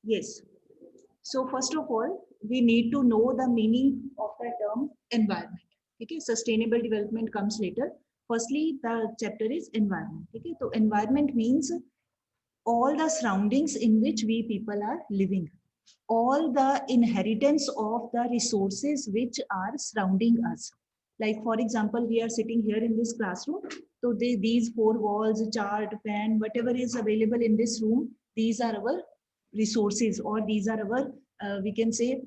Yes. So first of all, we need to know the meaning of the term environment. Okay, sustainable development comes later. Firstly, the chapter is environment. Okay, so environment means all the surroundings in which we people are living, all the inheritance of the resources which are surrounding us. Like for example, we are sitting here in this classroom, so these four walls, chart, fan, whatever is available in this room, these are our resources, or these are our we can say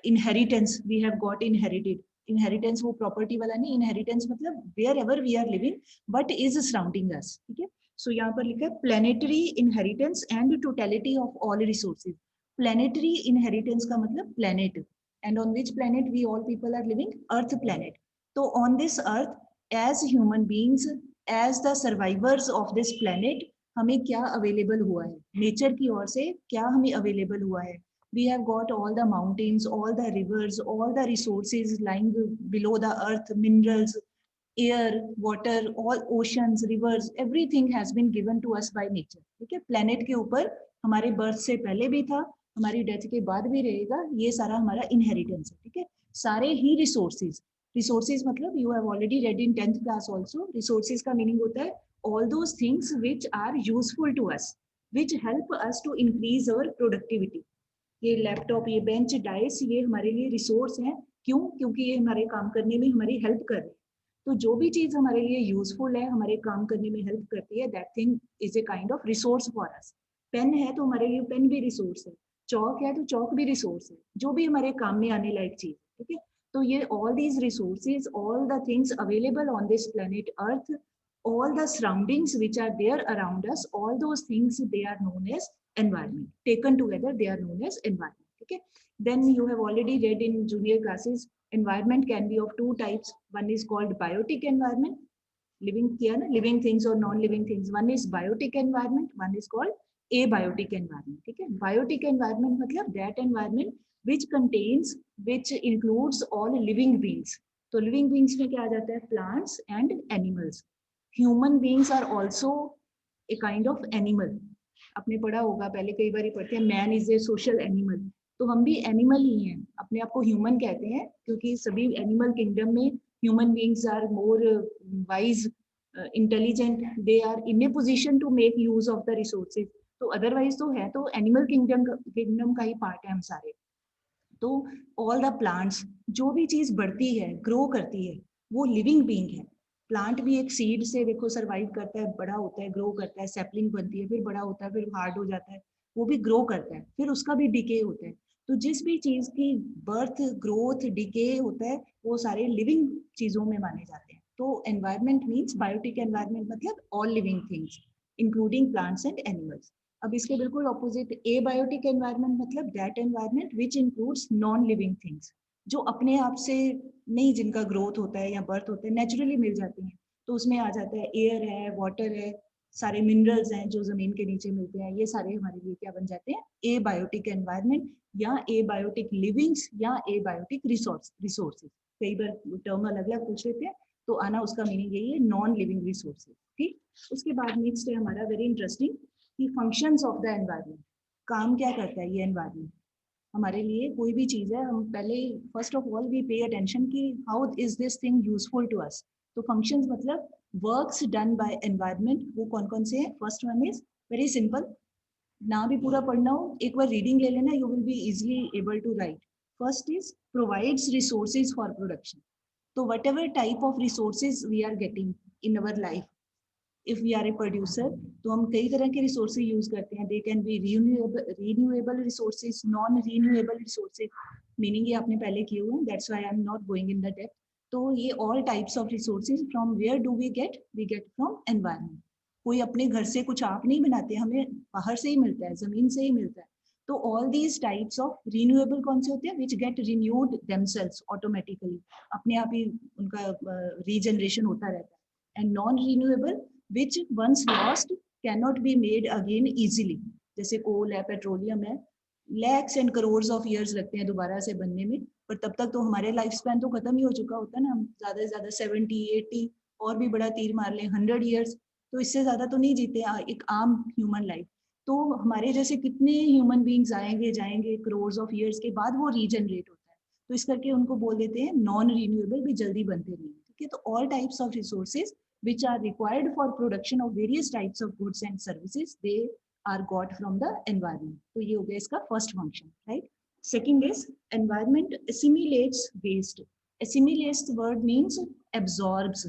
inheritance. We have got inherited. Inheritance वो property वाला नहीं, inheritance मतलब wherever we are living but is surrounding us. ठीक है, so यहाँ पर लिखा है planetary inheritance and totality of all resources. Planetary inheritance का मतलब planet, and on which planet we all people are living? Earth planet. So on this earth, as human beings, as the survivors of this planet, हमें क्या available हुआ है nature की ओर से, क्या हमें अवेलेबल हुआ है? We have got all the mountains, all the rivers, all the resources lying below the earth, minerals, air, water, all oceans, rivers, everything has been given to us by nature. ठीक है, planet के ऊपर हमारे birth से पहले भी था, हमारी डेथ के बाद भी रहेगा, ये सारा हमारा इनहेरिटेंस है. ठीक है, सारे ही रिसोर्सेज. रिसोर्सेज मतलब you have already read in 10th class also. Resources का मीनिंग होता है all those things which are useful to us, which help us to increase our productivity. ये लैपटॉप, ये बेंच, डाइस, ये हमारे लिए रिसोर्स हैं. क्यों? क्योंकि ये हमारे काम करने में हमारी हेल्प कर रहे हैं. तो जो भी चीज हमारे लिए यूजफुल है, हमारे काम करने में हेल्प करती है, that thing is a kind of resource for us. Pen है तो हमारे लिए पेन भी रिसोर्स है, चौक है तो चौक भी रिसोर्स है, जो भी हमारे काम में आने लायक चीज. ठीक है, तो ये all these resources, all the things available on this planet earth, all the surroundings which are there around us, all those things, they are known as environment. Taken together, they are known as environment. Okay, then you have already read in junior classes, environment can be of two types. One is called biotic environment, living here, living things or non-living things. One is biotic environment, one is called abiotic environment. Okay, biotic environment मतलब that environment which contains, which includes all living beings. तो living beings में क्या आ जाता है? Plants and animals. Human beings are also a kind of animal. आपने पढ़ा होगा, पहले कई बार पढ़ते हैं, man is a social animal. तो हम भी एनिमल ही हैं, अपने आप को ह्यूमन कहते हैं क्योंकि सभी एनिमल किंगडम में human beings are more wise, intelligent, they are in a position to make use of the resources. तो अदरवाइज तो है, तो एनिमल किंगडम का ही पार्ट है हम सारे. तो ऑल द प्लांट्स, जो भी चीज बढ़ती है, ग्रो करती है, वो लिविंग बीइंग है. प्लांट भी एक सीड से देखो सरवाइव करता है, बड़ा होता है, ग्रो करता है, सैपलिंग बनती है, फिर बड़ा होता है, फिर हार्ड हो जाता है, वो भी ग्रो करता है, फिर उसका भी डिके होता है. तो जिस भी चीज की बर्थ, ग्रोथ, डिके होता है, वो सारे लिविंग चीजों में माने जाते हैं. तो एनवायरमेंट मीन्स बायोटिक एनवायरमेंट मतलब all living things including plants and animals. अब इसके बिल्कुल ऑपोजिट एबायोटिक एनवायरनमेंट मतलब that environment which includes non living things, जो अपने आप से नहीं, जिनका ग्रोथ होता है या बर्थ होता है, नेचुरली मिल जाती हैं. तो उसमें आ जाता है एयर है, वाटर है, सारे मिनरल्स हैं जो जमीन के नीचे मिलते हैं, ये सारे हमारे लिए क्या बन जाते हैं? एबायोटिक एनवायरनमेंट या एबायोटिक लिविंग्स या एबायोटिक रिसोर्सेज. कई बार टर्म अलग अलग पूछ लेते हैं, तो आना उसका मीनिंग यही है, नॉन लिविंग रिसोर्सेज. ठीक, उसके बाद नेक्स्ट है हमारा वेरी इंटरेस्टिंग कि फंक्शंस ऑफ द एनवायरनमेंट. काम क्या करता है ये एनवायरनमेंट हमारे लिए? कोई भी चीज है, हम पहले first of all we pay attention कि how is this thing useful to us. तो फंक्शंस मतलब वर्क्स डन बाय एनवायरनमेंट, वो कौन कौन से हैं? First one is very simple, ना भी पूरा पढ़ना हो, एक बार रीडिंग ले लेना, you will be easily able to write. First is provides resources for production. तो whatever type of resources we are getting in our life, if we are a producer, तो हम कई तरह के रिसोर्सेज यूज करते हैं. They can be renewable resources, non renewable resources. Meaning ये आपने पहले किए हुए हैं, that's why I am not going in the depth. तो ये all types of resources, from where do we get? We get from environment. कोई अपने घर से कुछ आप नहीं बनाते, हमें बाहर से ही मिलता है, जमीन से ही मिलता है. तो all these types of renewable कौन से होते हैं? Which get renewed themselves automatically, अपने आप ही उनका रीजनरेशन होता रहता है. And non renewable which once lost cannot be made again easily. जैसे कोल है, पेट्रोलियम है, lakhs and crore of years लगते हैं दोबारा से बनने में, पर तब तक तो हमारे लाइफ स्पैन तो खत्म ही हो चुका होता है ना. हम ज्यादा से ज्यादा 70-80 और भी बड़ा तीर मार लें 100 ईयर्स, तो इससे ज्यादा तो नहीं जीते एक आम ह्यूमन लाइफ. तो हमारे जैसे कितने ह्यूमन बींग्स आएंगे जाएंगे करोर्स ऑफ ईयर्स के बाद वो रीजनरेट होता है, तो इस करके उनको बोल देते हैं नॉन रिन्यूएबल, भी जल्दी बनते नहीं। ठीक है, तो all types of resources which are required for production of various types of goods and services, they are got from the environment. तो ये हो गया इसका first function, right. Second is environment assimilates waste. Assimilates word means absorbs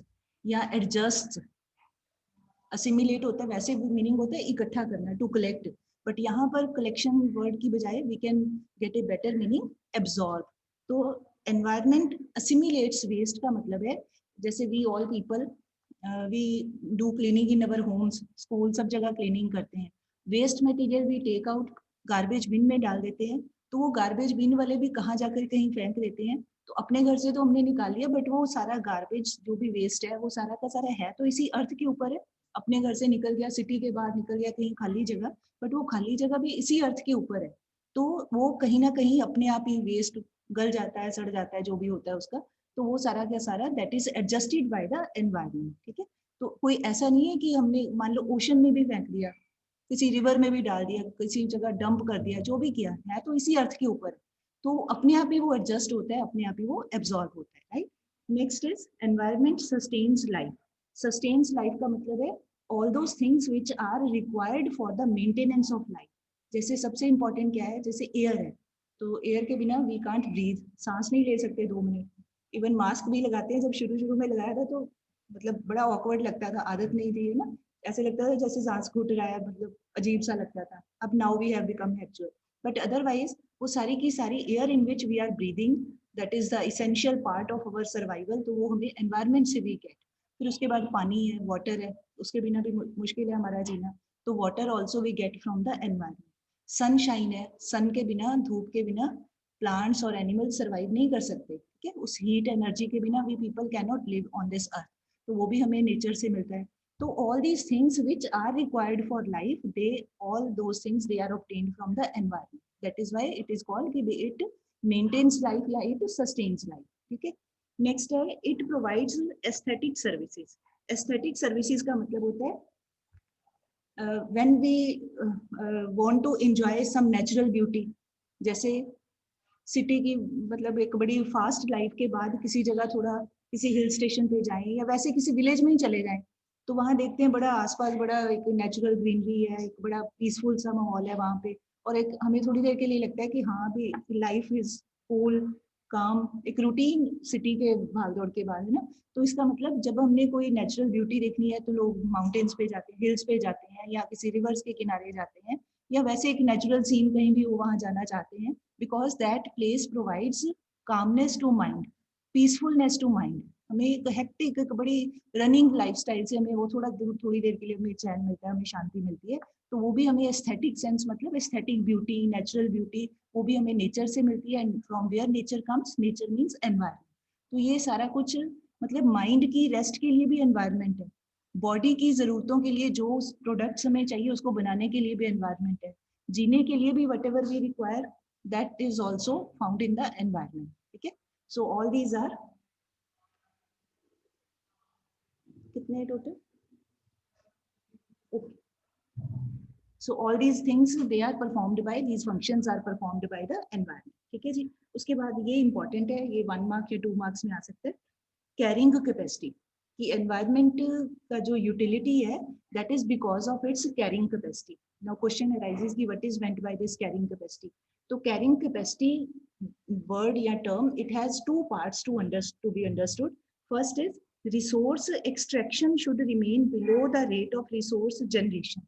या adjusts. assimilate होता है वैसे meaning होता है इकट्ठा करना, टू कलेक्ट, बट यहाँ पर कलेक्शन वर्ड की बजाय we can get a better meaning absorb. तो एनवायरमेंट assimilates वेस्ट का मतलब है जैसे we all people we do cleaning in our homes, school, सब जगह क्लीनिंग करते हैं। Waste material we take out, garbage bin में डाल देते हैं, तो वो गार्बेज बिन वाले भी कहाँ जाकर कहीं फेंक देते हैं। तो अपने घर से तो हमने निकाल लिया, बट वो सारा गार्बेज जो भी वेस्ट है वो सारा का सारा है तो इसी अर्थ के ऊपर है। अपने घर से निकल गया, सिटी के बाहर निकल गया कहीं खाली जगह, बट वो खाली जगह भी इसी अर्थ के ऊपर है, तो वो कहीं ना कहीं अपने आप ही वेस्ट गल जाता है, सड़ जाता है, जो भी होता है उसका, तो वो सारा का सारा that is adjusted by the environment. ठीक है, तो कोई ऐसा नहीं है कि हमने मान लो ओशन में भी फेंक दिया, किसी रिवर में भी डाल दिया, किसी जगह डंप कर दिया, जो भी किया है तो इसी अर्थ के ऊपर, तो अपने आप ही वो एडजस्ट होता है, अपने आप ही वो एब्जॉर्ब होता है, right. Next is environment sustains life. Sustains life का मतलब है all those things which are required for the maintenance of life. जैसे सबसे इंपॉर्टेंट क्या है, जैसे एयर है, तो एयर के बिना वी कांट ब्रीथ, सांस नहीं ले सकते 2 मिनट। इवन मास्क भी लगाते हैं, जब शुरू शुरू में लगाया था तो मतलब बड़ा ऑकवर्ड लगता था, आदत नहीं थी ना, ऐसे लगता था जैसे सांस घुट रहा है, मतलब अजीब सा लगता था। अब now we have become habitual, but otherwise वो सारी की सारी air in which we are breathing, that is the essential part of our survival, तो वो हमें एनवायरमेंट से वी गेट। फिर उसके बाद पानी है, वाटर है, उसके बिना भी मुश्किल है हमारा जीना, तो water also we get from the environment. Sunshine है, सन के बिना, धूप के बिना प्लांट्स और एनिमल्स सर्वाइव नहीं कर सकते। ठीक है, उस हीट एनर्जी के बिना we people can not live on this earth, तो वो भी हमें नेचर से मिलता है। तो all these things which are required for life, they all those things they are obtained from the environment, that is why it is called कि it maintains life या इट सस्टेन्स लाइफ। ठीक है, next है it provides aesthetic services. Aesthetic services का मतलब होता है when we want to enjoy some natural beauty, जैसे सिटी की मतलब एक बड़ी फास्ट लाइफ के बाद किसी जगह थोड़ा किसी हिल स्टेशन पे जाएं या वैसे किसी विलेज में ही चले जाएं, तो वहां देखते हैं बड़ा आसपास बड़ा एक नेचुरल ग्रीनरी है, एक बड़ा पीसफुल सा माहौल है वहां पे, और एक हमें थोड़ी देर के लिए लगता है कि हाँ भी लाइफ इज कूल काम, एक रूटीन सिटी के भागदौड़ के बाद, है ना। तो इसका मतलब जब हमने कोई नेचुरल ब्यूटी देखनी है तो लोग माउंटेन्स पे जाते हैं, हिल्स पे जाते हैं, या किसी रिवर्स के किनारे जाते हैं, या वैसे एक नेचुरल सीन कहीं भी वो वहां जाना चाहते हैं, because that place provides calmness to mind, peacefulness to mind. हमें एक हेक्टिक एक बड़ी रनिंग लाइफस्टाइल से हमें वो थोड़ी देर के लिए हमें चैन मिलता है, हमें शांति मिलती है, तो वो भी हमें एस्थेटिक सेंस मतलब एस्थेटिक ब्यूटी, नेचुरल ब्यूटी, वो भी हमें नेचर से मिलती है, and from where nature comes, nature means environment. तो ये सारा कुछ मतलब माइंड की रेस्ट के लिए भी एनवायरमेंट है, बॉडी की जरूरतों के लिए जो प्रोडक्ट्स हमें चाहिए उसको बनाने के लिए भी एनवायरमेंट है, जीने के लिए भी whatever we require, that is also found in the environment. Okay, so all these are kitne total? Okay, so all these things they are performed by, these functions are performed by the environment. ठीक है जी, उसके बाद ये important है, ये 1 mark या 2 marks में आ सकता है, कैरिंग कैपेसिटी, कि एनवायरमेंट का जो यूटिलिटी है that is because of its carrying capacity. Now question arises कि what is meant by this carrying capacity. तो कैरिंग कैपेसिटी वर्ड या term, it has 2 parts to be understood. First is resource extraction should remain below the rate of resource generation.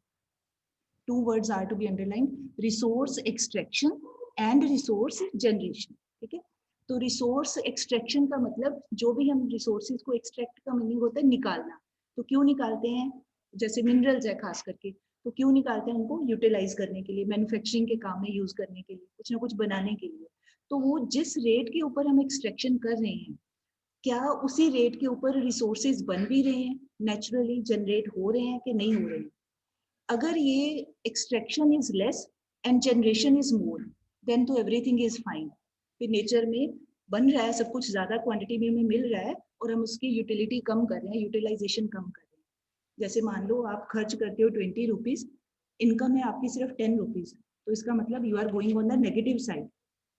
2 words are to be underlined, resource extraction and resource generation. ठीक है, तो resource extraction का मतलब जो भी हम resources को, extract का मीनिंग होता है निकालना, तो क्यों निकालते हैं, जैसे मिनरल्स है खास करके, तो क्यों निकालते हैं उनको, यूटिलाइज करने के लिए, मैन्युफैक्चरिंग के काम में यूज करने के लिए, कुछ ना कुछ बनाने के लिए। तो वो जिस रेट के ऊपर हम एक्सट्रैक्शन कर रहे हैं, क्या उसी रेट के ऊपर रिसोर्सेज बन भी रहे हैं, नेचुरली जनरेट हो रहे हैं कि नहीं हो रहे हैं। अगर ये extraction is less and generation is more, then तो एवरीथिंग इज फाइन, फिर नेचर में बन रहा है सब कुछ, ज्यादा क्वांटिटी में हमें मिल रहा है और हम उसकी यूटिलिटी कम कर रहे हैं, यूटिलाइजेशन कम कर रहे हैं। जैसे मान लो आप खर्च करते हो 20 रुपीज इनकम है आपकी सिर्फ 10 रुपीज, तो इसका मतलब you are going on the negative side.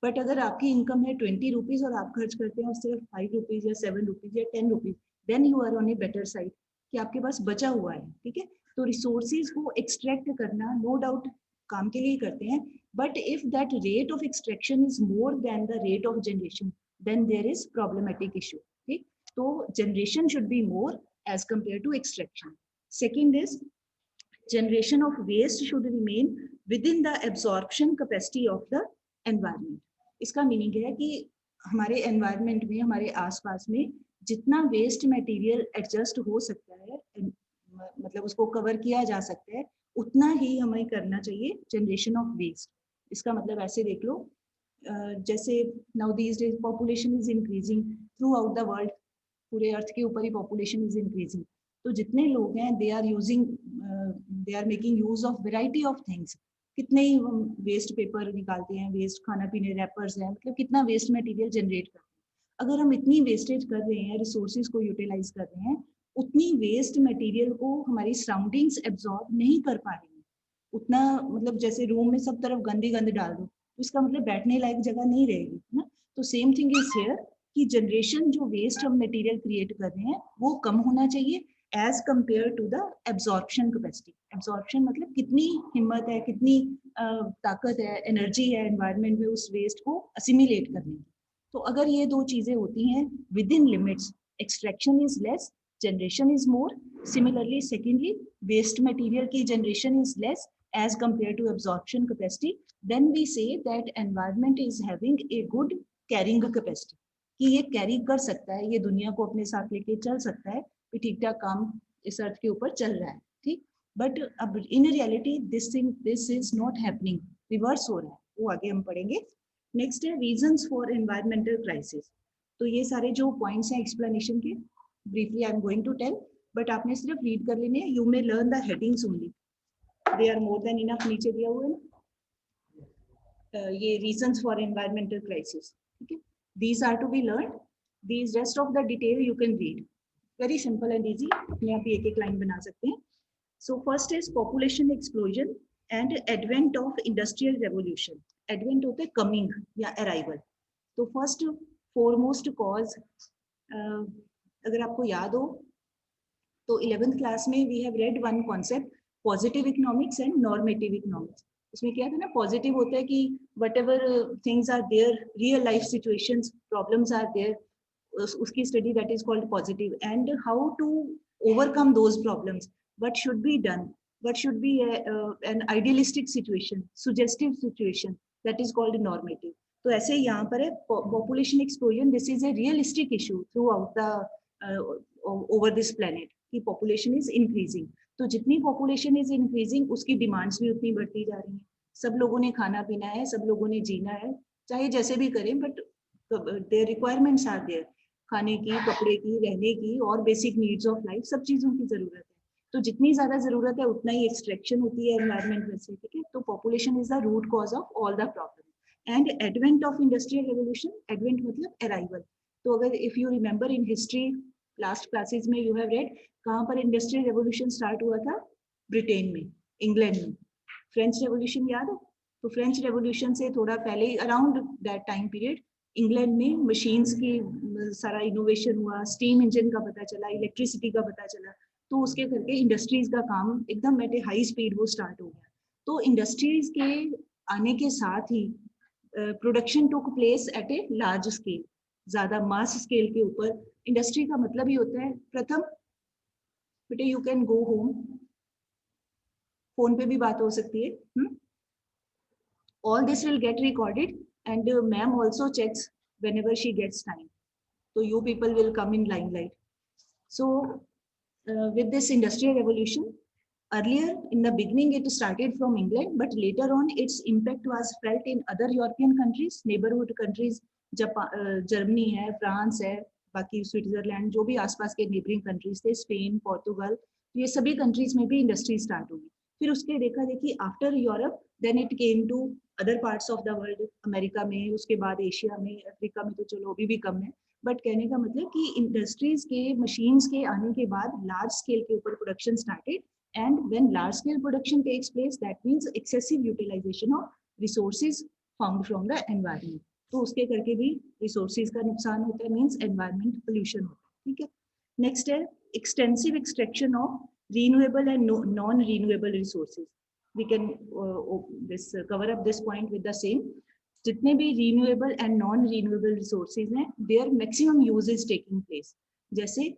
But अगर आपकी इनकम है 20 रुपीज और आप खर्च करते हैं सिर्फ 5 रुपीज या 7 रुपीज या 10 rupees, then you are on a better side कि आपके पास बचा हुआ है। ठीक है, तो रिसोर्सेज को एक्सट्रैक्ट करना नो डाउट काम के लिए करते हैं, but if that rate of extraction is more than the rate of generation, then there is problematic issue. ठीक, तो generation should be more as compare to extraction. Second is generation of waste should remain within the absorption capacity of the environment. इसका meaning है कि हमारे environment में, हमारे आसपास में जितना वेस्ट मटेरियल एडजस्ट हो सकता है, मतलब उसको कवर किया जा सकता है, उतना ही हमें करना चाहिए जनरेशन ऑफ वेस्ट। इसका मतलब ऐसे देख लो, जैसे now these days population is increasing through out the world, पूरे अर्थ के ऊपर ही पॉपुलेशन इज इंक्रीजिंग, तो जितने लोग हैं they are making use of variety of things. कितने ही वेस्ट पेपर निकालते हैं, वेस्ट खाना पीने रैपर्स हैं, मतलब कितना वेस्ट मटेरियल जनरेट करते हैं। अगर हम इतनी वेस्टेज कर रहे हैं, रिसोर्सेज को यूटिलाइज कर रहे हैं, उतनी वेस्ट मटेरियल को हमारी सराउंडिंग्स एब्जॉर्ब नहीं कर पा रही है उतना। मतलब जैसे रूम में सब तरफ गंदी गंद डाल दो, तो इसका मतलब बैठने लायक जगह नहीं रहेगी ना। तो सेम थिंग इज हियर कि जनरेशन जो वेस्ट हम मटेरियल क्रिएट कर रहे हैं वो कम होना चाहिए as compare to the absorption capacity. Absorption मतलब कितनी हिम्मत है, कितनी ताकत है, एनर्जी है एनवायरनमेंट में उस वेस्ट को असिमिलेट करने की। तो अगर ये दो चीजें होती हैं within limits, extraction is less, generation is more. Similarly secondly, waste material की generation is less as compared to absorption capacity, then we say that environment is having a good carrying capacity, कि ये carry कर सकता है, ये दुनिया को अपने साथ लेके चल सकता है, ठीक ठाक काम इस अर्थ के ऊपर चल रहा है। ठीक, बट अब in reality this is not happening, reverse हो रहा है, वो आगे हम पढ़ेंगे। नेक्स्ट है रीजंस फॉर एनवायरमेंटल क्राइसिस। तो ये सारे जो पॉइंट्स हैं एक्सप्लेनेशन के, briefly I am going to tell, but आपने सिर्फ रीड कर लेने, you may learn the headings only, they are more than enough. नीचे दिया हुआ है ना, ये रीजंस फॉर एनवायरमेंटल क्राइसिस। ठीक है, these are to be learned, these rest of the detail you can read, very simple and easy, अपने आप एक एक लाइन बना सकते हैं। So first is population explosion and advent of industrial revolution. Advent होते coming या arrival। तो first foremost cause, अगर आपको याद हो तो 11th क्लास में we have read one concept, positive economics and normative economics. उसमें क्या था ना, पॉजिटिव होता है कि whatever things are there, real life situations, problems are there, उसकी study that is called positive, and how to overcome those problems, what should be done, what should be an idealistic situation, suggestive situation, that is called normative. तो ऐसे यहाँ पर है population explosion, this is a realistic issue through out the over this planet, की population is increasing. तो जितनी population is increasing उसकी demands भी उतनी बढ़ती जा रही हैं। सब लोगों ने खाना पीना है, सब लोगों ने जीना है, चाहे जैसे भी करें, but their requirements are there, खाने की, कपड़े की, रहने की और बेसिक नीड्स ऑफ लाइफ, सब चीजों की जरूरत है। तो जितनी ज्यादा जरूरत है उतना ही एक्सट्रैक्शन होती है एनवायरनमेंट में से। ठीक है, तो population is the root cause of all the problem. And advent of industrial revolution, advent मतलब अराइवल। तो अगर if you remember in history last classes में यू हैव रेड, कहाँ पर इंडस्ट्रियल रेवोल्यूशन स्टार्ट हुआ था? ब्रिटेन में, इंग्लैंड में। फ्रेंच रेवोल्यूशन याद है? तो फ्रेंच रेवोल्यूशन से थोड़ा पहले, around that time period, England में मशीन्स की सारा इनोवेशन हुआ, स्टीम इंजन का पता चला, इलेक्ट्रिसिटी का पता चला, तो उसके करके इंडस्ट्रीज का काम एकदम एट ए हाई स्पीड वो स्टार्ट हो गया। तो इंडस्ट्रीज के आने के साथ ही production took place at a large scale, ज्यादा मास स्केल के ऊपर। इंडस्ट्री का मतलब ही होता है, प्रथम बेटे you can go home, phone पे भी बात हो सकती है। All this will get recorded and ma'am also checks whenever she gets time, so you people will come in limelight. So with this industrial revolution, earlier in the beginning it started from England, but later on its impact was felt in other European countries, neighborhood countries, Germany है, France है, बाकी Switzerland, जो भी आसपास के neighbouring countries थे, Spain, Portugal, ये सभी कंट्रीज में भी इंडस्ट्री स्टार्ट होगी। फिर उसके देखा देखी after Europe, then it came to other parts of the world, America में, उसके बाद एशिया में, अफ्रीका में तो चलो अभी भी कम है, बट कहने का मतलब कि इंडस्ट्रीज के, मशीन्स के आने के बाद लार्ज स्केल के ऊपर production started And when large scale production takes place, that means excessive utilization of resources found from the environment. तो उसके करके भी रिसोर्सेज का नुकसान होता है, मीन्स एनवायरमेंट पोल्यूशन होता है. ठीक है. नेक्स्ट है extensive extraction of renewable and non-renewable resources. We can cover up this point with the same. जितने भी renewable and non-renewable resources हैं, their maximum use is taking place. जैसे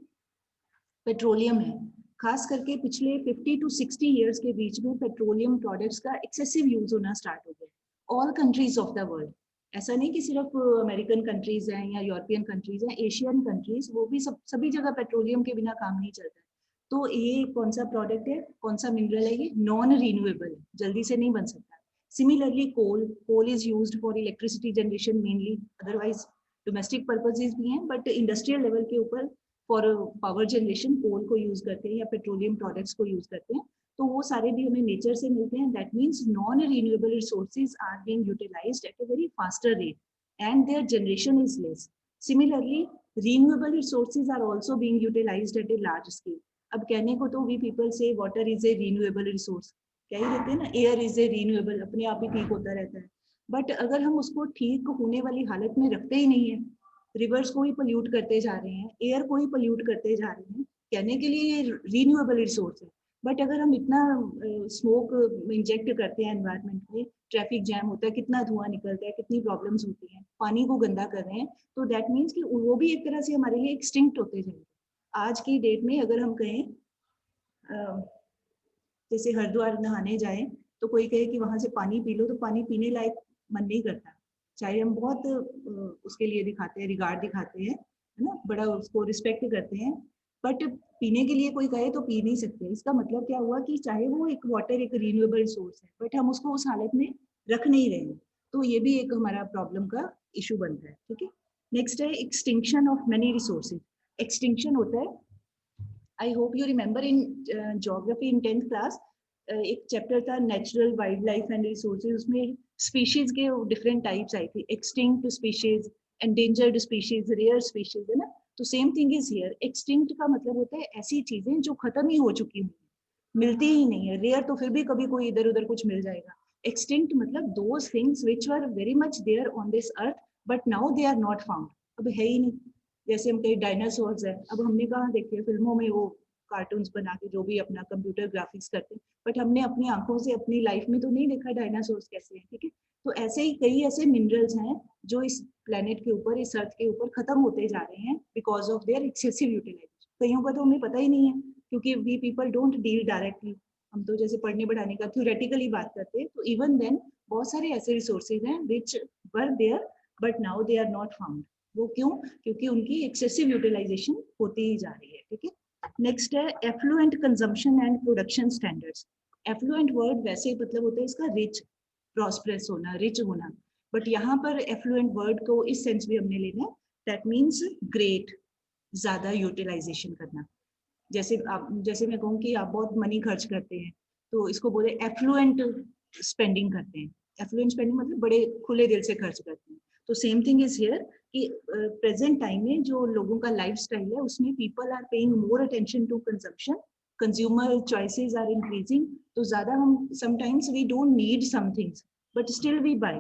पेट्रोलियम है, खास करके पिछले 50 to 60 years के बीच में पेट्रोलियम प्रोडक्ट्स का एक्सेसिव यूज होना स्टार्ट हो गया. All countries of the world, ऐसा नहीं कि सिर्फ अमेरिकन कंट्रीज हैं या यूरोपियन कंट्रीज हैं, एशियन कंट्रीज, वो भी सभी जगह पेट्रोलियम के बिना काम नहीं चलता है. तो ये कौन सा प्रोडक्ट है, कौन सा मिनरल है, ये नॉन रिन्यूएबल है, जल्दी से नहीं बन सकता. Similarly coal is used for electricity generation mainly, otherwise domestic purposes भी हैं, बट इंडस्ट्रियल लेवल के ऊपर फॉर पावर जनरेशन कोल को यूज करते हैं या पेट्रोलियम प्रोडक्ट्स को यूज करते हैं. तो वो सारे भी हमें नेचर से मिलते हैं. That means non renewable resources are being utilised at a very faster rate and their generation is less. Similarly, renewable resources are also being utilized at a large scale. अब कहने को तो वी पीपल से water is a renewable resource, क्या ही देते हैं ना, air is a renewable, अपने आप ही ठीक होता रहता है. बट अगर हम उसको ठीक होने वाली हालत में रखते ही नहीं है, रिवर्स को ही पोल्यूट करते जा रहे हैं, एयर को ही पोल्यूट करते जा रहे हैं, कहने के लिए ये रिन्यूएबल रिसोर्स है. बट अगर हम इतना स्मोक इंजेक्ट करते हैं एनवायरनमेंट में, ट्रैफिक जैम होता है, कितना धुआं निकलता है, कितनी प्रॉब्लम्स होती हैं, पानी को गंदा कर रहे हैं, तो दैट मीन्स कि वो भी एक तरह से हमारे लिए एक्सटिंक्ट होते जाएंगे. आज की डेट में अगर हम कहें जैसे हरिद्वार नहाने जाएं, तो कोई कहे कि वहां से पानी पी लो, तो पानी पीने लायक मन नहीं करता, चाहे हम बहुत उसके लिए दिखाते हैं, रिगार्ड दिखाते हैं, है ना, बड़ा उसको रिस्पेक्ट करते हैं, बट पीने के लिए कोई कहे तो पी नहीं सकते. इसका मतलब क्या हुआ कि चाहे वो एक वाटर एक रिन्यूएबल रिसोर्स है, बट हम उसको उस हालत में रख नहीं रहे हैं, तो ये भी एक हमारा प्रॉब्लम का इशू बनता है. ठीक है. नेक्स्ट है extinction of many resources. Extinction होता है, I hope you remember in geography in 10th class एक चैप्टर था natural wild life and resources, उसमें स्पीशीज के डिफरेंट टाइप्स आई थी, extinct species, endangered species, rare species, है ना. तो same thing is here. Extinct का मतलब होता है ऐसी चीजें जो खत्म ही हो चुकी हुई, मिलती ही नहीं है. रेयर तो फिर भी कभी कोई इधर उधर कुछ मिल जाएगा. एक्सटिंक्ट मतलब those things which were very much there on this earth but now they are not found, अब है ही नहीं. जैसे हम कहीं डायनासोर्स है, अब हमने कहाँ देखे, फिल्मों में वो कार्टून्स बना के जो भी अपना कंप्यूटर ग्राफिक्स करते हैं, बट हमने अपनी आंखों से अपनी लाइफ में तो नहीं देखा डायनासोर्स कैसे हैं. ठीक है. तो ऐसे ही कई ऐसे मिनरल्स हैं जो इस प्लेनेट के ऊपर, इस अर्थ के ऊपर खत्म होते जा रहे हैं because of their excessive utilisation. कईयों का तो हमें पता ही नहीं है, क्योंकि we people don't deal directly. हम तो जैसे पढ़ने बढ़ाने का थ्योरेटिकली बात करते हैं, तो इवन देन बहुत सारे ऐसे रिसोर्सेज हैं which were there but now they are not found. वो क्यों? क्योंकि उनकी एक्सेसिव यूटिलाइजेशन होती ही जा रही है. ठीक है. नेक्स्ट है affluent consumption and production standards. Affluent word वैसे मतलब होता है इसका रिच, प्रॉस्परस होना, रिच होना, बट यहाँ पर एफ्लुएंट वर्ड को इस सेंस भी हमने लेना है, दैट मीन्स ग्रेट, ज्यादा यूटिलाइजेशन करना. जैसे मैं कहूँ कि आप बहुत मनी खर्च करते हैं, तो इसको बोले एफ्लुएंट स्पेंडिंग करते हैं. एफ्लुएंट स्पेंडिंग मतलब बड़े खुले दिल से खर्च करते हैं. तो सेम थिंग इज हियर कि प्रेजेंट टाइम में जो लोगों का लाइफस्टाइल है, उसमें people are paying more attention to consumption, consumer choices are increasing. तो ज्यादा हम sometimes we don't need some things but still we buy,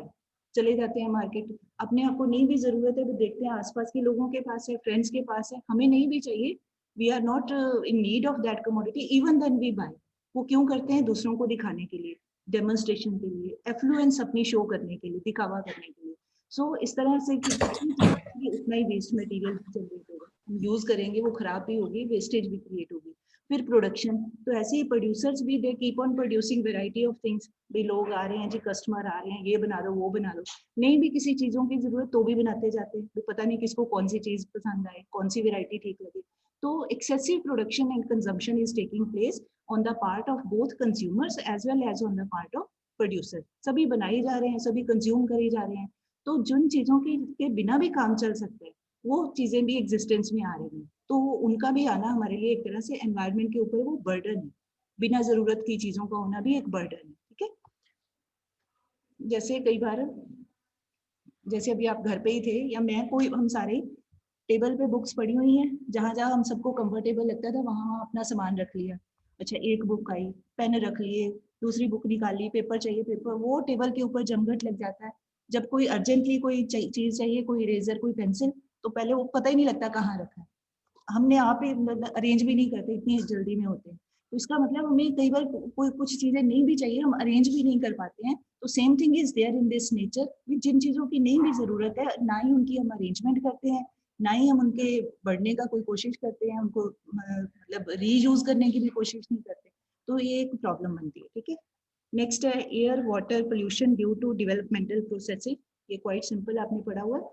चले जाते हैं मार्केट, अपने आप को नहीं भी जरूरत है, वो देखते हैं आसपास के लोगों के पास है, फ्रेंड्स के पास है, हमें नहीं भी चाहिए, we are not in need of that commodity, even then we buy. वो क्यों करते हैं? दूसरों को दिखाने के लिए, डेमोन्स्ट्रेशन के लिए, एफ्लुएंस अपनी शो करने के लिए, दिखावा करने के लिए. सो इस तरह से कि उतना ही वेस्ट मटेरियल जनरेट होगा, हम यूज करेंगे, वो खराब भी होगी, वेस्टेज भी क्रिएट होगी. फिर प्रोडक्शन, तो ऐसे ही प्रोड्यूसर्स भी they keep on producing variety of things. भी लोग आ रहे हैं जी, कस्टमर आ रहे हैं, ये बना दो वो बना दो, नहीं भी किसी चीजों की जरूरत तो भी बनाते जाते हैं. पता नहीं किसको कौन सी चीज पसंद आए, कौन सी वेराइटी ठीक लगे. तो excessive production and consumption is taking place on the part of both consumers as well as on the part of producer. सभी बनाई जा रहे हैं, सभी कंज्यूम करे जा रहे हैं. तो जिन चीजों के बिना भी काम चल सकते हैं, वो चीजें भी एग्जिस्टेंस में आ रही हैं. तो उनका भी आना हमारे लिए एक तरह से एनवायरनमेंट के ऊपर वो बर्डन है. बिना जरूरत की चीजों का होना भी एक बर्डन है. ठीक है. जैसे कई बार, जैसे अभी आप घर पे ही थे या मैं, कोई, हम सारे टेबल पे बुक्स पड़ी हुई हैं, जहां जहां हम सबको कंफर्टेबल लगता था वहां अपना सामान रख लिया. अच्छा एक बुक आई, पेन रख लिए, दूसरी बुक निकाली, पेपर चाहिए पेपर, वो टेबल के ऊपर जमघट लग जाता है। जब कोई अर्जेंटली कोई चीज चाहिए, कोई इरेजर, कोई पेंसिल, तो पहले वो पता ही नहीं लगता कहाँ रखा है। हमने यहाँ पे अरेंज भी नहीं करते, इतनी जल्दी में होते हैं। तो इसका मतलब हमें कई बार कोई कुछ चीजें नहीं भी चाहिए, हम अरेंज भी नहीं कर पाते हैं। तो same thing is there in this nature, जिन चीजों की नहीं भी जरूरत है, ना ही उनकी हम अरेंजमेंट करते हैं, ना ही हम उनके बढ़ने का कोई कोशिश करते हैं, उनको मतलब रीयूज करने की भी कोशिश नहीं करते। तो ये एक प्रॉब्लम बनती है। ठीक है, नेक्स्ट है air water pollution due to developmental processing. ये क्वाइट सिंपल, आपने पढ़ा हुआ है।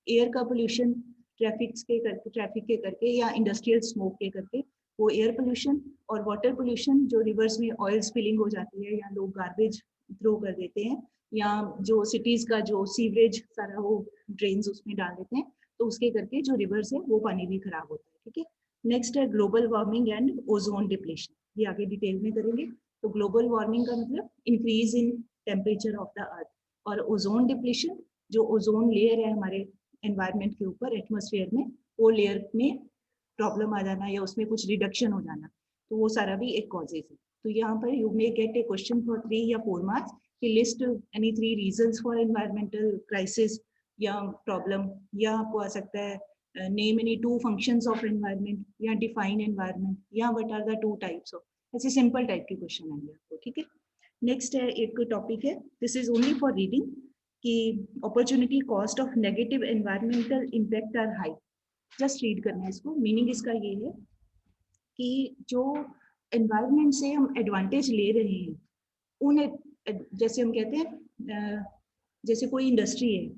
एयर का पोल्यूशन ट्रैफिक के करके या इंडस्ट्रियल स्मोक के करके वो एयर पोल्यूशन, और वाटर पोल्यूशन जो रिवर्स में ऑयल स्पिलिंग हो जाती है, या लोग गार्बेज थ्रो कर देते हैं, या जो सिटीज का जो सीवरेज सारा वो ड्रेन्स उसमें डाल देते हैं, तो उसके करके जो रिवर्स है वो पानी भी खराब होता है। ठीक है, नेक्स्ट है global warming and ozone depletion. ये आगे डिटेल में करेंगे। तो ग्लोबल वार्मिंग का मतलब increase in temperature of the earth, और ओजोन डिप्लेशन जो ओजोन लेयर है हमारे एनवायरनमेंट के ऊपर, एटमॉस्फेयर में, वो लेयर में प्रॉब्लम आ जाना या उसमें कुछ रिडक्शन हो जाना, तो वो सारा भी एक कॉजेज है। तो यहाँ पर you may get a question for 3 या 4 मार्क्स कि list any 3 reasons for environmental crisis या प्रॉब्लम, या आपको आ सकता है name any 2 functions of environment, या डिफाइन एनवायरमेंट, या what are the 2 types of, ऐसे सिंपल टाइप के क्वेश्चन आएंगे आपको। ठीक है, नेक्स्ट है एक टॉपिक है, this is only for reading, कि opportunity cost of negative environmental impact are high. Just read करना है इसको। मीनिंग इसका ये है कि जो एनवायरनमेंट से हम एडवांटेज ले रहे हैं, उन जैसे हम कहते हैं जैसे कोई इंडस्ट्री है,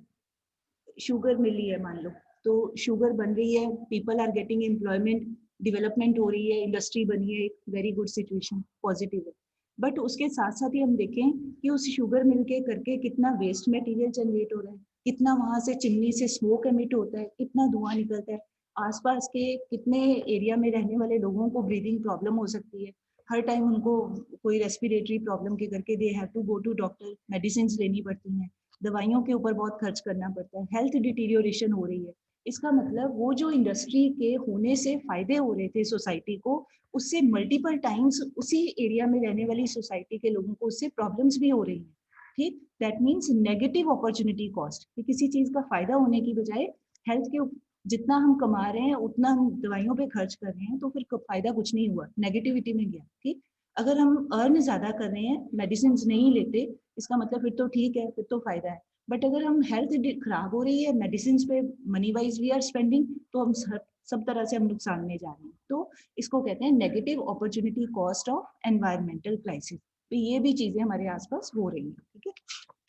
शुगर मिली है मान लो, तो शुगर बन रही है, people are getting employment, development हो रही है, इंडस्ट्री बनी है, एक वेरी गुड सिचुएशन, पॉजिटिव है। बट उसके साथ साथ ही हम देखें कि उस शुगर मिल के करके कितना वेस्ट मटेरियल जनरेट हो रहा है, कितना वहां से चिमनी से स्मोक एमिट होता है, कितना धुआं निकलता है, आसपास के कितने एरिया में रहने वाले लोगों को ब्रीदिंग प्रॉब्लम हो सकती है, हर टाइम उनको कोई रेस्पिरेटरी प्रॉब्लम के करके they have to go to doctor, medicine लेनी पड़ती हैं, दवाइयों के ऊपर बहुत खर्च करना पड़ता है, हेल्थ डिटीरियोरेशन हो रही है। इसका मतलब वो जो इंडस्ट्री के होने से फायदे हो रहे थे सोसाइटी को, उससे मल्टीपल टाइम्स उसी एरिया में रहने वाली सोसाइटी के लोगों को उससे प्रॉब्लम्स भी हो रही हैं। ठीक, that means negative opportunity cost, कि किसी चीज का फायदा होने की बजाय हेल्थ के जितना हम कमा रहे हैं उतना हम दवाइयों पे खर्च कर रहे हैं, तो फिर फायदा कुछ नहीं हुआ, नेगेटिविटी में गया। ठीक, अगर हम अर्न ज्यादा कर रहे हैं, मेडिसिन नहीं लेते, इसका मतलब फिर तो ठीक है, फिर तो फायदा है। बट अगर हम हेल्थ खराब हो रही है, मेडिसिन पे money wise we are spending, तो हम सब तरह से हम नुकसान में जा रहे हैं। तो इसको कहते हैं negative opportunity cost of environmental crisis. तो ये भी चीजें हमारे आसपास हो रही हैं। ठीक है,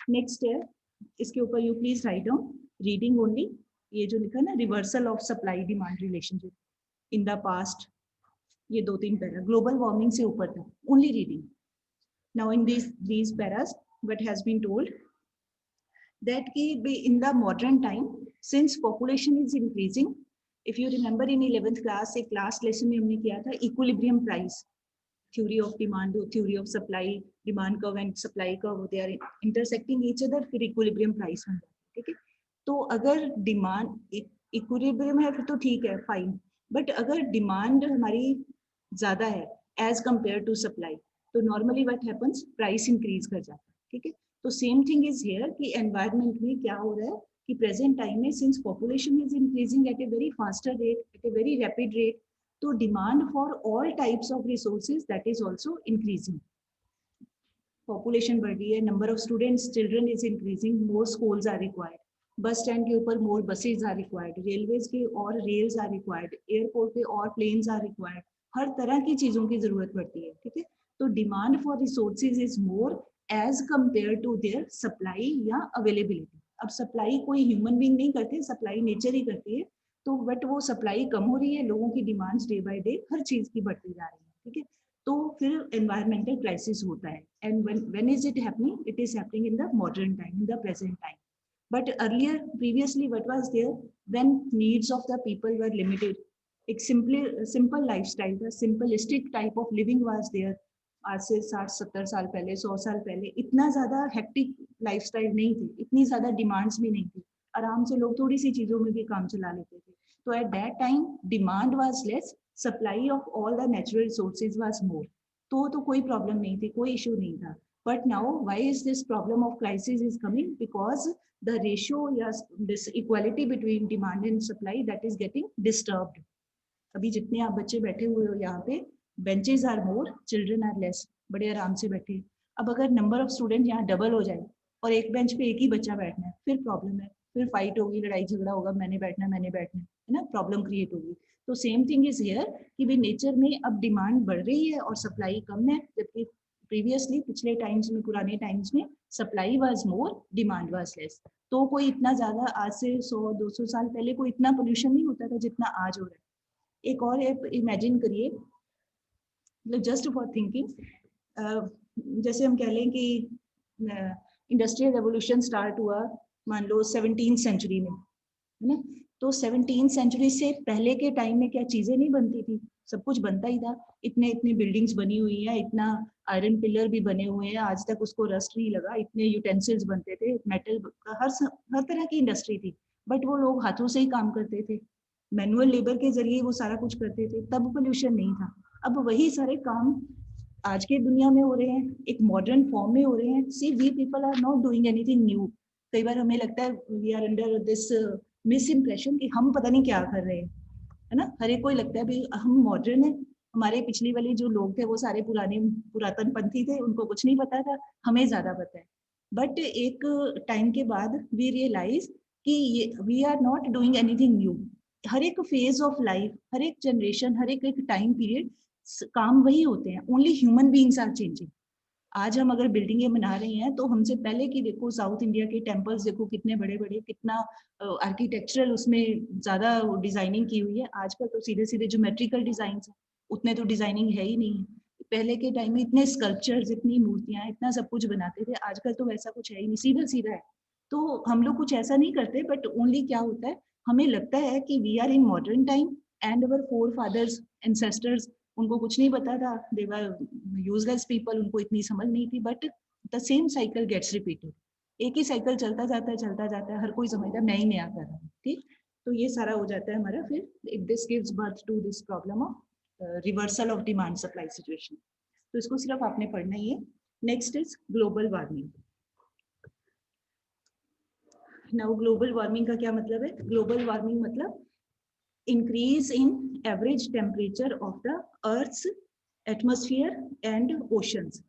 नेक्स्ट है, इसके ऊपर you please write down, reading only, ये जो लिखा ना, reversal of supply demand relationship in the past, ये 2-3 पैरा ग्लोबल वार्मिंग से ऊपर था, only reading. now in these paras what has been told that in the modern time, since population is increasing, if you remember in 11th class एक class lesson में हमने किया था equilibrium price, theory of demand, theory of supply, demand curve and supply curve, they are intersecting each other, फिर equilibrium price बन जाता है। ठीक है, तो अगर डिमांड इक्विलिब्रियम है फिर तो ठीक है, फाइन, बट अगर डिमांड हमारी ज्यादा है एज कंपेयर टू सप्लाई, तो normally what happens, price increase कर जाता है। ठीक है, तो सेम थिंग इज हियर कि एनवायरनमेंट में क्या हो रहा है कि प्रेजेंट टाइम में since population is increasing at a very faster rate, at a very rapid rate, तो demand for all types of resources that is also increasing. पॉपुलेशन बढ़ रही है, number of students children is increasing, more schools are required, bus stand के ऊपर more buses are required, railways के और rails are required, airport पे और प्लेन्स आर रिक्वायर्ड, हर तरह की चीजों की जरूरत पड़ती है। ठीक है, तो demand for resources is more as compare to their supply या अवेलेबिलिटी। अब सप्लाई कोई ह्यूमन बीइंग नहीं करते, सप्लाई नेचर ही करती है, तो बट वो सप्लाई कम हो रही है, लोगों की डिमांड्स डे बाय डे हर चीज की बढ़ती जा रही है। ठीक है, तो फिर एनवायरमेंटल क्राइसिस होता है। And when is it happening, it is happening in the modern time, in the present time. But earlier previously what was there, when needs of the people were limited, एक simple lifestyle था, simplistic type of living was there. आज से 60-70 साल पहले, 100 साल पहले इतना ज्यादा हेक्टिक लाइफस्टाइल नहीं थी, इतनी ज्यादा डिमांड्स भी नहीं थी, आराम से लोग थोड़ी सी चीजों में भी काम चला लेते थे। तो at that time demand was less, supply of all the natural resources was more. तो कोई प्रॉब्लम नहीं थी, कोई इशू नहीं था. But now why is this problem of crisis is coming? Because the ratio या this equality between demand and supply that is getting disturbed. अभी जितने आप बच्चे बैठे हुए हो यहाँ पे, benches are more, children are less, बड़े आराम से बैठे. अब अगर नंबर ऑफ स्टूडेंट यहाँ डबल हो जाए और एक बेंच पे एक ही बच्चा बैठना है, फिर प्रॉब्लम है, फिर फाइट होगी, लड़ाई झगड़ा होगा, मैंने बैठना है ना, प्रॉब्लम क्रिएट होगी. तो सेम थिंग इज हियर कि भी नेचर में अब डिमांड बढ़ रही है और सप्लाई कम है, जबकि प्रीवियसली पिछले टाइम्स में, पुराने टाइम्स में supply was more, demand was less. तो कोई इतना ज्यादा आज से 100-200 साल पहले कोई इतना पोल्यूशन नहीं होता था जितना आज हो रहा है. एक और इमेजिन करिए, मतलब जस्ट फॉर थिंकिंग, जैसे हम कह लें कि इंडस्ट्रियल रेवोल्यूशन स्टार्ट हुआ मान लो 17th सेंचुरी में, है ना. तो 17th सेंचुरी से पहले के टाइम में क्या चीजें नहीं बनती थी? सब कुछ बनता ही था. इतने इतने बिल्डिंग्स बनी हुई है, इतना आयरन पिलर भी बने हुए हैं, आज तक उसको रस्ट नहीं लगा. इतने यूटेंसिल्स बनते थे, मेटल का हर तरह की इंडस्ट्री थी. बट वो लोग हाथों से ही काम करते थे, मैनुअल लेबर के जरिए वो सारा कुछ करते थे, तब पोल्यूशन नहीं था. अब वही सारे काम आज के दुनिया में हो रहे हैं, एक मॉडर्न फॉर्म में हो रहे हैं. See we people are not doing anything new. कई बार हमें लगता है we are under this misimpression कि हम पता नहीं क्या कर रहे हैं, है ना. हर एक को लगता है भाई हम मॉडर्न है, हमारे पिछली वाले जो लोग थे वो सारे पुराने पुरातन पंथी थे, उनको कुछ नहीं पता था, हमें ज्यादा पता है. बट एक टाइम के बाद वी रियलाइज कि we are not doing anything new. हर एक फेज ऑफ लाइफ, हर एक जनरेशन, हर एक टाइम पीरियड काम वही होते हैं. Only human beings are changing. आज हम अगर बिल्डिंगें बना रहे हैं तो हमसे पहले की देखो, साउथ इंडिया के टेम्पल्स देखो कितने बड़े बड़े, कितना आर्किटेक्चरल उसमें ज्यादा डिजाइनिंग की हुई है. आजकल तो सीधे सीधे ज्योमेट्रिकल डिजाइन है, उतने तो डिजाइनिंग है ही नहीं. पहले के टाइम में इतने स्कल्पचर्स, इतनी मूर्तियां, इतना सब कुछ बनाते थे. आजकल तो वैसा कुछ है ही नहीं, सीधा सीधा है. तो हम लोग कुछ ऐसा नहीं करते, बट ओनली क्या होता है, हमें लगता है कि we are in modern time and our forefathers ancestors, उनको कुछ नहीं पता था, दे वर यूजलेस पीपल, उनको इतनी समझ नहीं थी. But the same cycle gets repeated. एक ही साइकिल चलता जाता है, चलता जाता है, हर कोई समझता है मैं ही नया कर रहा हूँ. ठीक, तो ये सारा हो जाता है हमारा. फिर this gives birth to this problem of reversal of demand supply situation. तो इसको सिर्फ आपने पढ़ना ही है. Next is global warming. Now global warming का क्या मतलब है? ग्लोबल वार्मिंग मतलब increase in average temperature of the earth's atmosphere and oceans.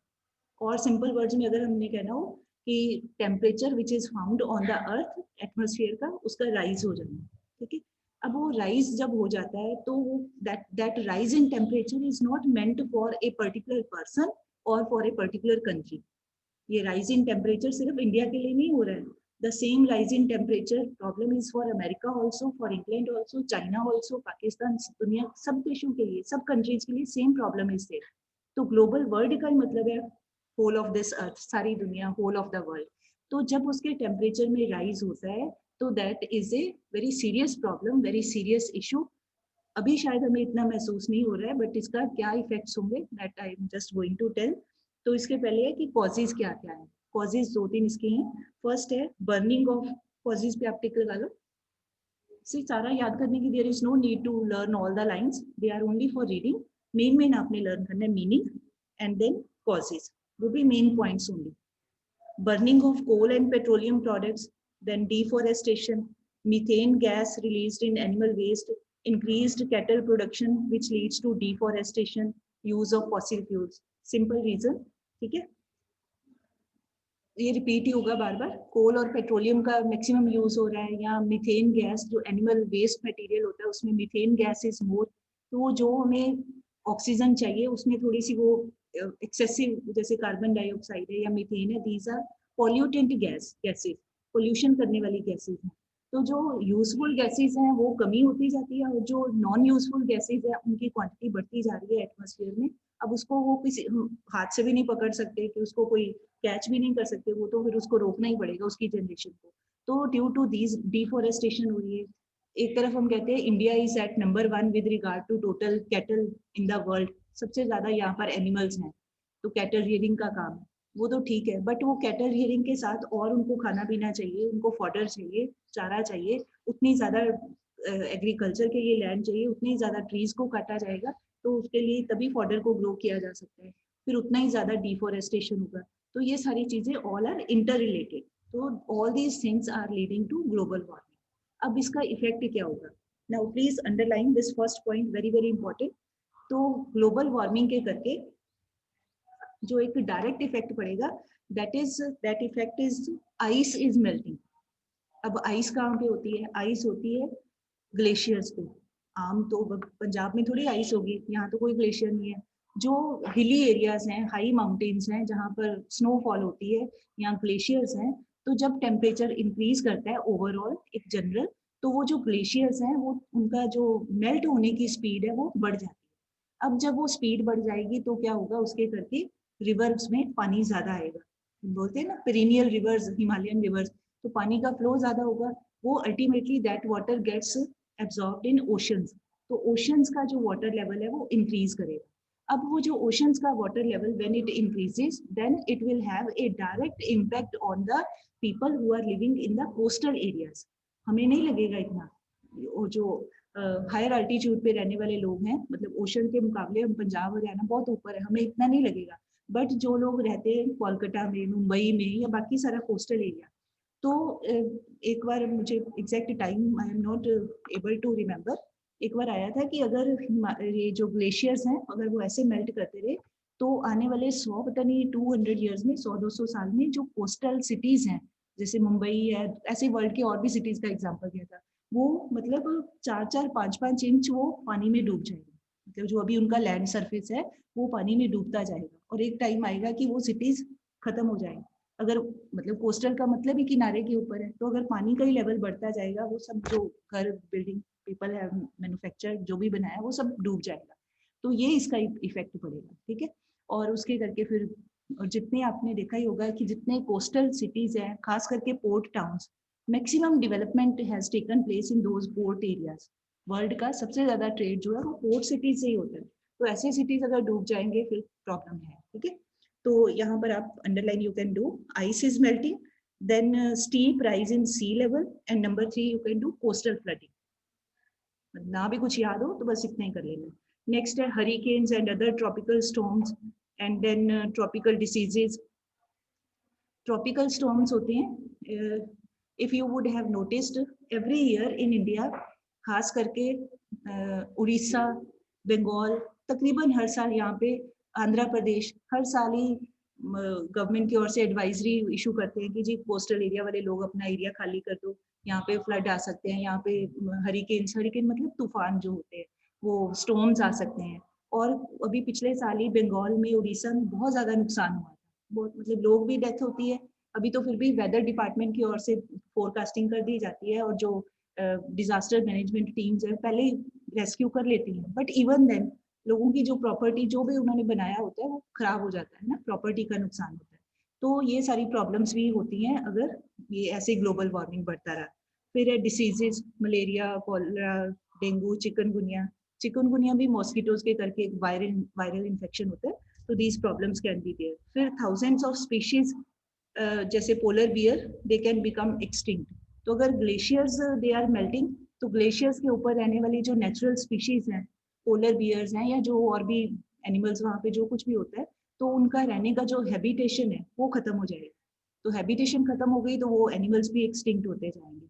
और सिंपल वर्ड्स में अगर हमने कहना हो कि temperature which is found on the earth atmosphere का, उसका राइज हो जाना. ठीक है. अब वो राइज जब हो जाता है तो that rise in temperature is not meant for a particular person और फॉर ए पर्टिकुलर कंट्री. ये राइज इन टेम्परेचर सिर्फ इंडिया के लिए नहीं हो रहा है. The same rise in temperature problem is for America also, for England also, China also, Pakistan, दुनिया सब देशों के लिए, सब कंट्रीज के लिए सेम प्रॉब्लम इज देयर. तो ग्लोबल वर्ल्ड का मतलब है होल ऑफ दिस अर्थ, सारी दुनिया, होल ऑफ द वर्ल्ड. तो जब उसके टेम्परेचर में राइज होता है तो that is a very serious problem, very serious issue. अभी शायद हमें इतना महसूस नहीं हो रहा है, बट इसका क्या इफेक्ट्स होंगे that I am just going to tell. तो इसके पहले है कि कॉजेज क्या क्या है. कॉजेज दो तीन इसके हैं. फर्स्ट है बर्निंग ऑफ. कॉजेज पे आप टिक लगा लो. सिर्फ सारा याद करने की there is no need to learn all the lines, they are only for reading. Main main आपने लर्न करना है, मीनिंग एंड देन कॉजेज, वो भी main points only. burning of coal and petroleum products, then deforestation, methane gas released in animal waste, increased cattle production which leads to deforestation, use of fossil fuels. Simple reason. ठीक है, ये repeat ही होगा बार बार. कोल और petroleum का maximum use हो रहा है, या मिथेन गैस जो एनिमल वेस्ट मटेरियल होता है उसमें मिथेन गैस इज मोर. तो जो हमें ऑक्सीजन चाहिए उसमें थोड़ी सी वो एक्सेसिव, जैसे कार्बन डाइऑक्साइड है या मीथेन है, these are pollutant gases, pollution करने वाली गैसेज हैं. तो जो यूजफुल गैसेज हैं वो कमी होती जाती है, और जो नॉन यूजफुल गैसेज है उनकी क्वांटिटी बढ़ती जा रही है एटमॉस्फेयर में. अब उसको वो किसी हाथ से भी नहीं पकड़ सकते कि उसको कोई कैच भी नहीं कर सकते, वो तो फिर उसको रोकना ही पड़ेगा उसकी जनरेशन को. तो ड्यू टू दीज डिफोरेस्टेशन हो रही है. एक तरफ हम कहते हैं India is at number 1 with regard to total cattle in the world, सबसे ज्यादा यहाँ पर एनिमल्स हैं, तो कैटल रियरिंग का काम है, वो तो ठीक है. बट वो कैटल रियरिंग के साथ और उनको खाना पीना चाहिए, उनको फॉडर चाहिए, चारा चाहिए, उतनी ज्यादा एग्रीकल्चर के लिए लैंड चाहिए, उतनी ज्यादा ट्रीज को काटा जाएगा, तो उसके लिए तभी फॉडर को ग्रो किया जा सकता है. फिर उतना ही ज्यादा डिफोरेस्टेशन होगा। तो ये सारी चीजें ऑल आर इंटर रिलेटेड। तो all these things are leading to global warming. अब इसका इफेक्ट क्या होगा? Now please underline this first point, very very important. तो ग्लोबल वार्मिंग के करके जो एक डायरेक्ट इफेक्ट पड़ेगा, that effect is ice is melting. अब आइस कहाँ पे होती है? आइस होती है ग्लेशियर्स पे। आम तो पंजाब में थोड़ी आइस होगी, यहाँ तो कोई ग्लेशियर नहीं है। जो हिली एरियाज हैं, हाई माउंटेन्स हैं, जहाँ पर स्नोफॉल होती है, यहाँ ग्लेशियर्स हैं। तो जब टेम्परेचर इंक्रीज करता है ओवरऑल एक जनरल, तो वो जो ग्लेशियर्स हैं वो उनका जो मेल्ट होने की स्पीड है वो बढ़ जाती है। अब जब वो स्पीड बढ़ जाएगी तो क्या होगा? उसके करके रिवर्स में पानी ज्यादा आएगा। बोलते हैं ना पेरिनियल रिवर्स, हिमालयन रिवर्स, तो पानी का फ्लो ज्यादा होगा। वो ultimately that water gets absorbed in oceans. तो ओशंस का जो वाटर लेवल है वो इंक्रीज करेगा। अब वो जो ओशंस का water level when it increases, then it will have a direct impact on the people who are living in the coastal areas. हमें नहीं लगेगा इतना, वो जो हायर अल्टीट्यूड पे रहने वाले लोग हैं, मतलब ओशन के मुकाबले हम पंजाब हरियाणा बहुत ऊपर है, हमें इतना नहीं लगेगा। बट जो लोग रहते हैं कोलकाता में, मुंबई में या बाकी सारा कोस्टल एरिया, तो एक बार मुझे exact time I am not able to remember, एक बार आया था कि अगर ये जो ग्लेशियर्स हैं अगर वो ऐसे मेल्ट करते रहे, तो आने वाले 100 पता नहीं 200 ईयर्स में, 100-200 साल में, जो कोस्टल सिटीज हैं जैसे मुंबई है, ऐसे वर्ल्ड के और भी सिटीज का एग्जाम्पल दिया था, वो मतलब 4-4, 5-5 इंच वो पानी में डूब जाएगा। मतलब जो अभी उनका लैंड सरफेस है वो पानी में डूबता जाएगा, और एक टाइम आएगा कि वो सिटीज खत्म हो जाएंगी। अगर मतलब कोस्टल का मतलब ही किनारे के ऊपर है, तो अगर पानी का ही लेवल बढ़ता जाएगा, वो सब जो घर बिल्डिंग पीपल है मैन्युफैक्चर जो भी बनाया वो सब डूब जाएगा। तो ये इसका इफेक्ट पड़ेगा, ठीक है। और उसके करके फिर, और जितने आपने देखा ही होगा कि जितने कोस्टल सिटीज हैं, खास करके port towns, maximum development has taken place in those port areas. World का सबसे ज्यादा ट्रेड जो है वो पोर्ट सिटीज से ही होता है। तो ऐसे सिटीज अगर डूब जाएंगे फिर प्रॉब्लम है, ठीक है। तो यहाँ पर आप underline you can do ice is melting, then steep rise in sea level, and number 3 you can do coastal flooding. ना भी कुछ याद हो तो बस इतना ही कर लेना। नेक्स्ट है hurricanes and other tropical storms, and then tropical diseases. Tropical storms होते हैं, if you would have noticed, every year in India, खास करके उड़ीसा, बंगाल, तकरीबन हर साल, यहाँ पे आंध्र प्रदेश, हर साल ही गवर्नमेंट की ओर से एडवाइजरी इशू करते हैं कि जी कोस्टल एरिया वाले लोग अपना एरिया खाली कर दो, यहाँ पे फ्लड आ सकते हैं, यहाँ पे हरिकेन्स, हरिकेन मतलब तूफान जो होते हैं, वो स्टॉर्म्स आ सकते हैं। और अभी पिछले साल ही बंगाल में, उड़ीसा में बहुत ज्यादा नुकसान हुआ था, बहुत मतलब लोग भी डेथ होती है। अभी तो फिर भी वेदर डिपार्टमेंट की ओर से फोरकास्टिंग कर दी जाती है, और जो डिजास्टर मैनेजमेंट टीम्स है पहले ही रेस्क्यू कर लेती हैं, बट इवन देन लोगों की जो प्रॉपर्टी जो भी उन्होंने बनाया होता है वो खराब हो जाता है ना, प्रॉपर्टी का नुकसान होता है। तो ये सारी प्रॉब्लम्स भी होती हैं अगर ये ऐसे ग्लोबल वार्मिंग बढ़ता रहा। फिर है diseases, malaria, cholera, dengue, chikungunya. Chikungunya भी मॉस्किटोज के करके एक वायरल इन्फेक्शन होता है, तो these problems can be there. फिर थाउजेंड्स ऑफ स्पीशीज, जैसे polar bear, they can become extinct. तो अगर ग्लेशियर्स दे आर मेल्टिंग, तो ग्लेशियर्स के ऊपर रहने वाली जो नेचुरल स्पीशीज हैं, पोलर बियर्स हैं या जो और भी एनिमल्स वहाँ पे जो कुछ भी होता है, तो उनका रहने का जो हैबिटेशन है वो खत्म हो जाएगा। तो हैबिटेशन खत्म हो गई तो वो एनिमल्स भी एक्सटिंक्ट होते जाएंगे।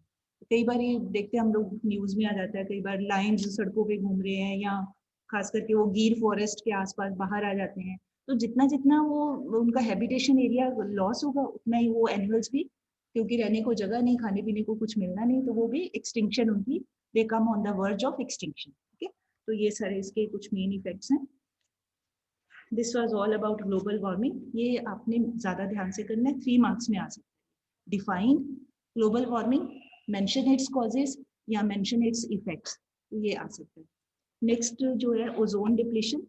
कई बार ये देखते हैं हम लोग, न्यूज में आ जाता है, कई बार लायंस सड़कों पे घूम रहे हैं, या खास करके वो गिर फॉरेस्ट के आसपास बाहर आ जाते हैं। तो जितना जितना वो उनका हैबिटेशन एरिया लॉस होगा, उतना ही वो एनिमल्स भी, क्योंकि रहने को जगह नहीं, खाने पीने को कुछ मिलना नहीं, तो वो भी एक्सटिंक्शन उनकी, they come on the verge of extinction, ठीक है। तो ये सारे इसके कुछ मेन इफेक्ट्स हैं। This was all about global warming. ये आपने ज्यादा ध्यान से करना है, 3 मार्क्स में आ सकता है। Define global warming, mention its causes या मेंशन इट्स इफेक्ट्स, तो ये आ सकता है। नेक्स्ट जो है ozone depletion,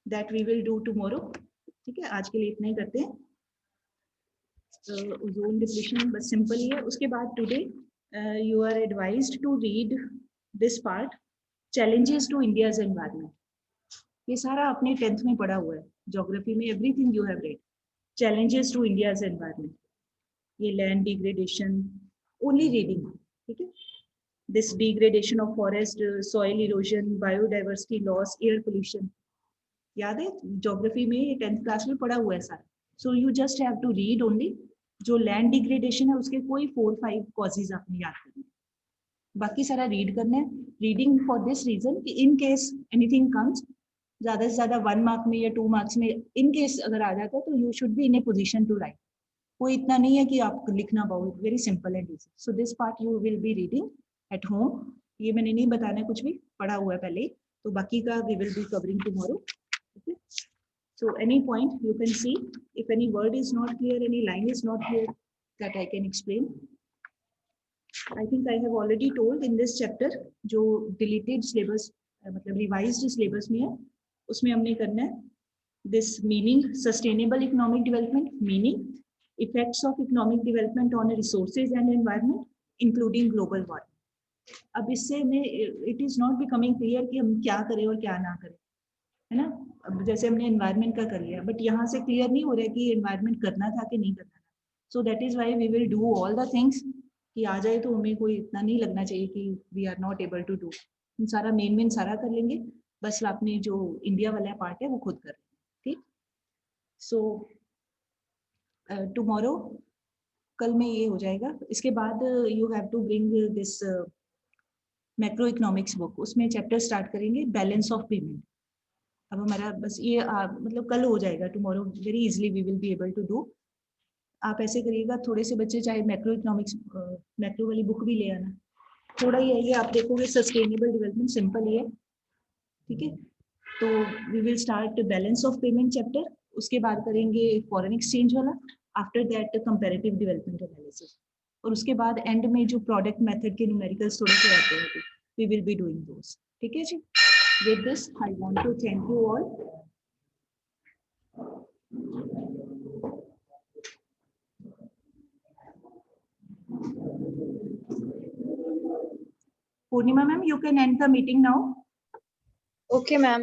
that we will do tomorrow, ठीक है। आज के लिए इतना ही करते हैं। ओजोन डिप्लीशन बस सिंपल ही है। उसके बाद today you are advised to read this part, challenges to India's environment. ये सारा आपने 10th में पढ़ा हुआ है, ज्योग्राफी में everything you have read. Challenges to India's environment, ये लैंड डिग्रेडेशन, ओनली रीडिंग, ठीक है। This degradation of forest, soil erosion, biodiversity loss, air pollution, याद है ज्योग्राफी में 10th क्लास में पढ़ा हुआ है सारा. So you just have to read only. जो लैंड डिग्रेडेशन है उसके कोई 4-5 कॉजेज आपने याद करने, बाकी सारा रीड करना है. रीडिंग फॉर दिस रीजन कि इन केस एनीथिंग कम्स, ज्यादा से ज्यादा 1 मार्क में या 2 मार्क्स में इन केस अगर आ जाता है तो you should be in a position to write. कोई इतना नहीं है कि आप लिखना पाओ, very simple and easy. So this part you will be reading at home. ये मैंने नहीं बताना है, कुछ भी पढ़ा हुआ है पहले ही, तो बाकी का we will be covering tomorrow. Okay. So any point you can see, if any word is not clear, any line is not clear, that I can explain. I think I have already told in this chapter, जो deleted syllabus मतलब revised syllabus में है, उसमें हमने करना है this meaning, sustainable economic development, meaning, effects of economic development on resources and environment, including global warming. अब इससे हमें it is not becoming clear कि हम क्या करें और क्या ना करें, है ना. अब जैसे हमने एनवायरनमेंट का कर लिया, बट यहाँ से क्लियर नहीं हो रहा है कि एनवायरनमेंट करना था कि नहीं करना था. So that is why we will do all the things कि आ जाए तो हमें कोई इतना नहीं लगना चाहिए कि we are not able to do. सारा मेन सारा कर लेंगे, बस आपने जो इंडिया वाला पार्ट है वो खुद कर लेंगे. ठीक. सो टुमारो, कल में ये हो जाएगा. इसके बाद you have to bring this macro economics book. उसमें चैप्टर स्टार्ट करेंगे बैलेंस ऑफ पेमेंट. अब हमारा बस ये मतलब कल हो जाएगा. Tomorrow very easily we will be able to do. आप ऐसे करिएगा, थोड़े से बच्चे चाहे मैक्रो इकोनॉमिक्स मैक्रो वाली बुक भी ले आना. थोड़ा ही है ये, आप देखोगे सस्टेनेबल डेवलपमेंट सिंपल ही है. ठीक है. तो we will start balance of payment chapter. उसके बाद करेंगे फॉरेन एक्सचेंज वाला. After that comparative development analysis. और उसके बाद एंड में जो प्रोडक्ट मेथड के न्यूमेरिकल्स थोड़े से आते हैं we will be doing those. ठीक है जी. With this, I want to thank you all. Purnima ma'am, you can end the meeting now. Okay, ma'am.